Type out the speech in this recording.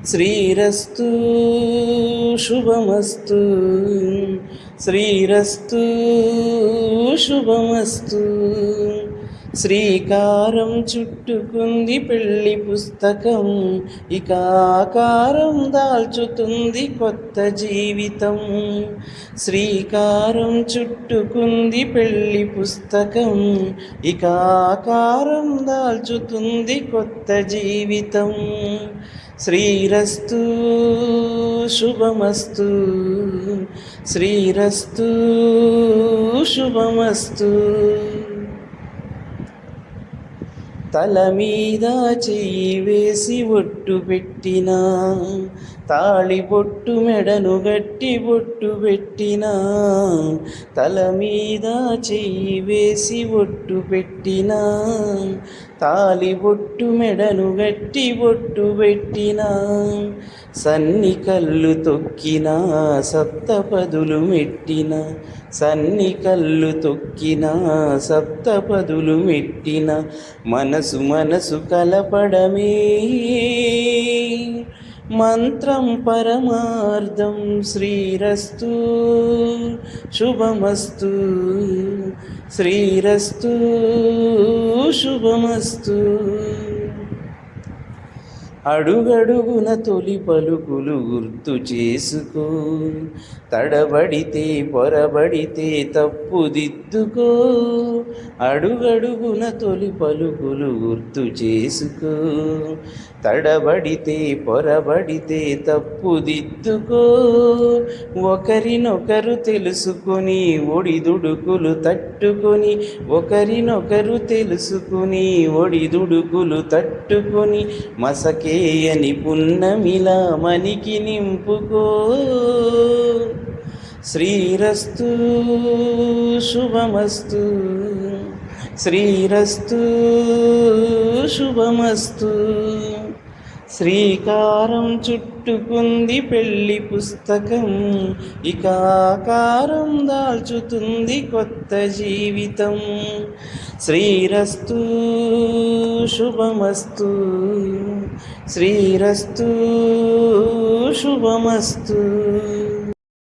శ్రీరస్తు శుభమస్తు, శ్రీరస్తు శుభమస్తు. శ్రీకారం చుట్టుకుంది పెళ్లి పుస్తకం, ఇక ఆకారం దాల్చుతుంది కొత్త జీవితం. శ్రీకారం చుట్టుకుంది పెళ్లి పుస్తకం, ఇక ఆకారం దాల్చుతుంది కొత్త జీవితం. శ్రీరస్తు శుభమస్తు, శ్రీరస్తు శుభమస్తు. తల మీద చెయ్యి వేసి ఒట్టు పెట్టినా, తాళి బొట్టు మెడను గట్టి బొట్టు పెట్టినా. తల మీద చెయ్యి వేసి ఒట్టు పెట్టినా, తాళి బొట్టు మెడను గట్టి బొట్టు పెట్టినా. సన్ని కళ్ళు తొక్కినా సప్తపదులు మెట్టిన, సన్ని కళ్ళు తొక్కినా సప్తపదులు మెట్టిన. మనసు మనసు కలపడమే మంత్రం పరమార్థం. శ్రీరస్తు శుభమస్తు, శ్రీరస్తు శుభమస్తు. అడుగడుగున తొలి పలుకులు గుర్తు చేసుకో, తడబడితే పొరబడితే తప్పుదిద్దుకో. అడుగడుగున తొలి పలుకులు గుర్తు చేసుకో, తడబడితే పొరబడితే తప్పుదిద్దుకో. ఒకరినొకరు తెలుసుకొని ఒడిదుడుకులు తట్టుకొని, ఒకరినొకరు తెలుసుకొని ఒడిదుడుకులు తట్టుకొని. మసకేయని పున్నమిలా మనికి నింపుకో. శ్రీరస్తు శుభమస్తు, శ్రీరస్తు శుభమస్తు. శ్రీకారం చుట్టుకుంది పెళ్లి పుస్తకం, ఇక ఆకారం దాల్చుతుంది కొత్త జీవితం. శ్రీరస్తు శుభమస్తు, శ్రీరస్తు శుభమస్తు.